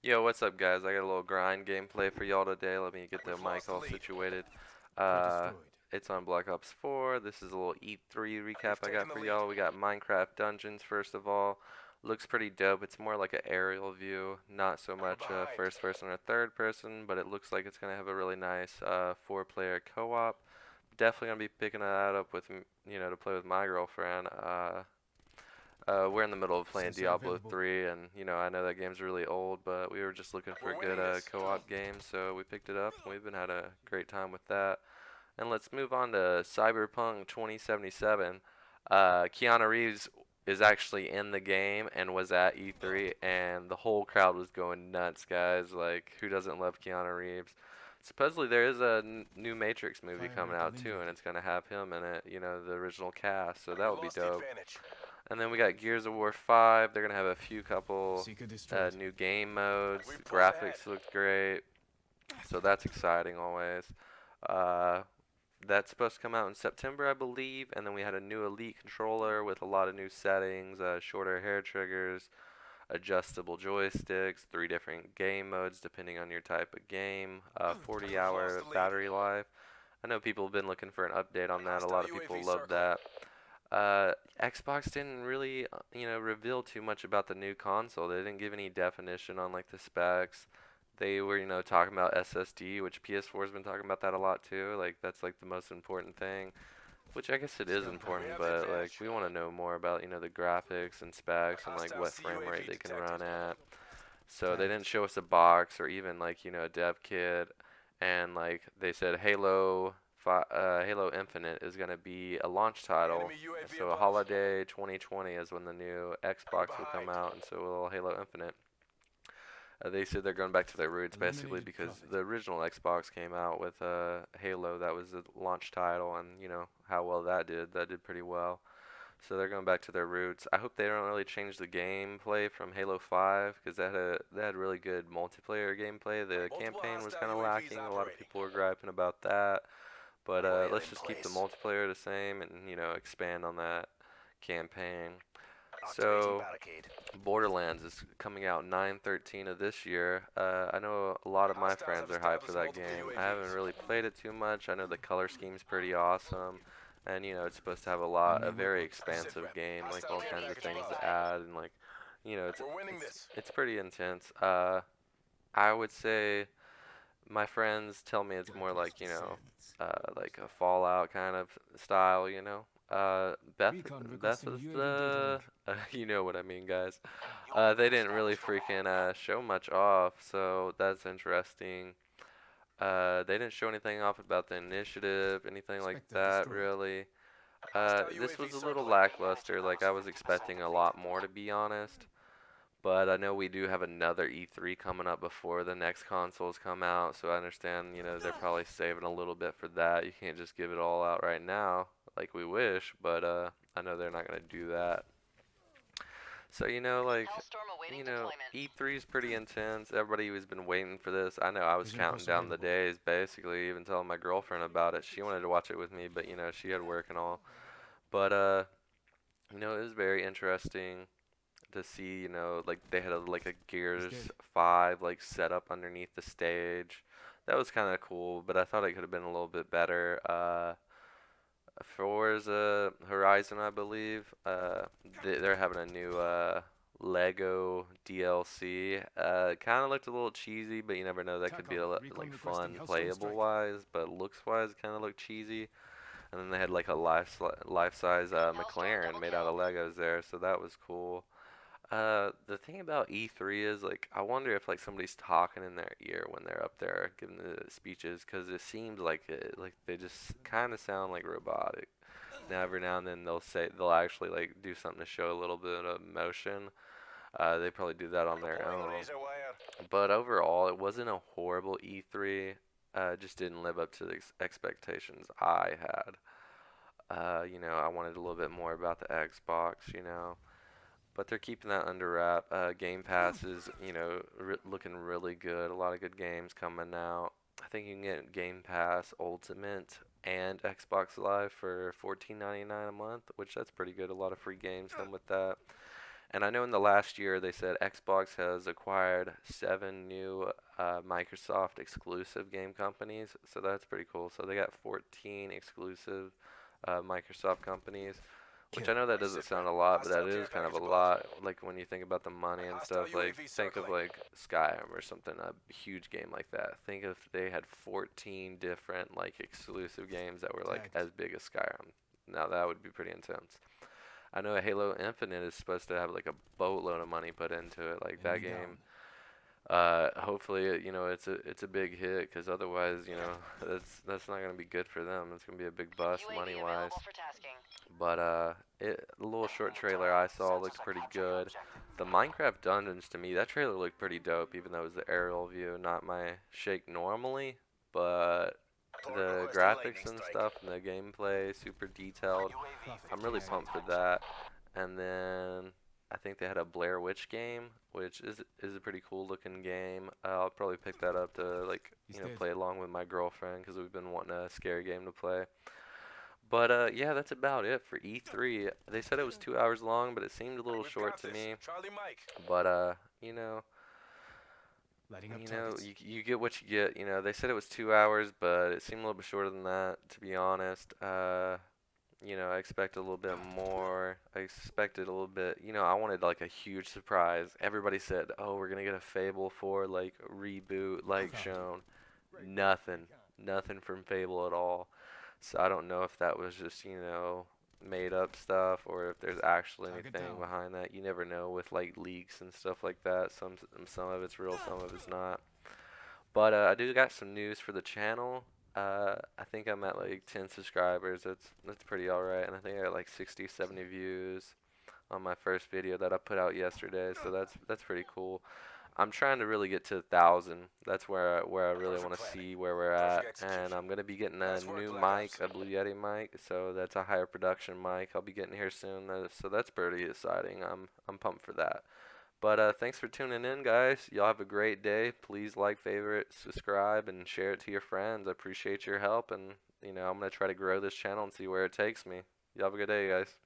Yo, what's up, guys? I got a little grind gameplay for y'all today. Let me get the We've mic lost the all lead. situated. Threat Uh, destroyed. it's on Black Ops 4. This is a little E3 recap We've I got taken the for lead. y'all. We got Minecraft Dungeons, first of all. Looks pretty dope. It's more like an aerial view, not so We're much behind. first person or third person, but it looks like it's going to have a really nice four-player co-op. Definitely going to be picking that up with, to play with my girlfriend. We're in the middle of playing Sensor Diablo available. 3, and I know that game's really old, but we were just looking for a We're good winning this. co-op game, so we picked it up, and we've been had a great time with that. And let's move on to Cyberpunk 2077. Keanu Reeves is actually in the game and was at E3, and the whole crowd was going nuts, guys. Like, who doesn't love Keanu Reeves? Supposedly there is a new Matrix movie Fire coming rate out too, and eliminated. it's gonna have him in it, the original cast, so that We would be lost the dope. advantage. And then we got Gears of War 5. They're going to have a few couple Seeker destroyed. new game modes. We The pulled ahead. graphics look great. So that's exciting always. Uh, that's supposed to come out in September, I believe. And then we had a new Elite controller with a lot of new settings, shorter hair triggers, adjustable joysticks, three different game modes depending on your type of game, We've lost 40-hour the lead. battery life. I know people have been looking for an update on that. A Hostile lot of people UAV love circling. that. Xbox didn't really, reveal too much about the new console. They didn't give any definition on like the specs. They were, talking about SSD, which PS4's been talking about that a lot too. Like that's like the most important thing, which I guess it is Stealth We important, ahead. have the but like advantage. we want to know more about, the graphics and specs and like Hostile what frame rate CUAV they can detected. run at. So they didn't Tagged. show us a box or even like, a dev kit, and like they said Halo Infinite is going to be a launch title. Enemy UAV So above. holiday 2020 is when the new We're Xbox will come behind. out, and so will Halo Infinite. They said they're going back to their roots basically Eliminated because Prophet. the original Xbox came out with Halo, that was the launch title, and how well that did. That did pretty well. So they're going back to their roots. I hope they don't really change the gameplay from Halo 5 because that had really good multiplayer gameplay. The Multiple campaign was hostile kind of UAVs lacking. A lot of operating. people were griping about that. But Whale let's in just keep the place. multiplayer the same and expand on that campaign. Activating So barricade. Borderlands is coming out 9/13 of this year. I know a lot of my Hostiles friends have are hyped for established that multiple game. I haven't UAVs. really played it too much. I know the color scheme's pretty awesome, and it's supposed to have a Enemy very weapon Sit expansive rep. game, like Hostile all care kinds of package things above. to add, and like, it's We're winning it's this. it's pretty intense. I would say my friends tell me it's more Darkness like descends. like a Fallout kind of style. Recon requesting UAV data Bethesda, link. you know what I mean, guys. UAV They didn't really established for freaking show much off, so that's interesting. They didn't show anything off about the initiative, anything like Spectre that, destroyed. really. hostile This UAV was a little circling. lackluster. Like I was expecting a lot more, to be honest. But I know we do have another E3 coming up before the next consoles come out, so I understand, they're probably saving a little bit for that. You can't just give it all out right now, like we wish, but I know they're not gonna do that. So, Hellstorm awaiting deployment. E3 is pretty intense. Everybody has been waiting for this. I know I was Vision counting Pulse down the available. days, basically, even telling my girlfriend about it. She wanted to watch it with me, but she had work and all. But it was very interesting to see, like they had like a He's Gears dead. 5 like set up underneath the stage. That was kind of cool, but I thought it could have been a little bit better. Forza Horizon, I believe, they're having a new Lego DLC. Kind of looked a little cheesy, but you never know. That could be TACOM. like Recon requesting fun, Hellstorm playable strike. wise, but looks wise, kind of looked cheesy. And then they had like a life size Hellstorm McLaren double made out kill. of Legos there, so that was cool. The thing about E3 is like I wonder if like somebody's talking in their ear when they're up there giving the speeches, because it seems like they just kind of sound like robotic. Now every now and then they'll actually like do something to show a little bit of emotion. They probably do that on their Deploying own. laser wire. But overall, it wasn't a horrible E3. It just didn't live up to the expectations I had. I wanted a little bit more about the Xbox, but they're keeping that under wrap. Game Pass is, looking really good. A lot of good games coming out. I think you can get Game Pass Ultimate and Xbox Live for $14.99 a month, which that's pretty good. A lot of free games come with that. And I know in the last year they said Xbox has acquired 7 new Microsoft exclusive game companies, so that's pretty cool. So they got 14 exclusive Microsoft companies, which I know that doesn't sound a lot, but that is kind of a lot. Like when you think about the money and stuff, like think of like Skyrim or something, a huge game like that. Think if they had 14 different like exclusive games that were like as big as Skyrim. Now that would be pretty intense. I know Halo Infinite is supposed to have like a boatload of money put into it. Like that game, hopefully, it's a big hit, because otherwise, that's not gonna be good for them. It's gonna be a big bust UAV money wise. available for tasking. But the little short trailer I saw looks pretty good. The Minecraft Dungeons, to me, that trailer looked pretty dope, even though it was the aerial view, not my shake normally. But the graphics and stuff and the gameplay, super detailed. I'm really pumped for that. And then I think they had a Blair Witch game, which is a pretty cool looking game. I'll probably pick that up to play along with my girlfriend, because we've been wanting a scary game to play. But yeah, that's about it for E3. They said it was 2 hours long, but it seemed a little short to me. But you get what you get. They said it was 2 hours, but it seemed a little bit shorter than that, to be honest. I expected a little bit more. I expected a little bit, I wanted like a huge surprise. Everybody said, "Oh, we're gonna get a Fable 4 like reboot like shown." Nothing from Fable at all. So I don't know if that was just, made up stuff, or if there's actually anything behind that. You never know with like leaks and stuff like that. Some of it's real, some of it's not. But I do got some news for the channel. I think I'm at like 10 subscribers. That's pretty alright. And I think I got like 60, 70 views on my first video that I put out yesterday. So that's pretty cool. I'm trying to really get to 1,000. That's where I really want to see where we're at. And I'm gonna be getting a new mic, a Blue Yeti mic. So that's a higher production mic. I'll be getting here soon. So that's pretty exciting. I'm pumped for that. But thanks for tuning in, guys. Y'all have a great day. Please like, favorite, subscribe, and share it to your friends. I appreciate your help, and I'm gonna try to grow this channel and see where it takes me. Y'all have a good day, guys.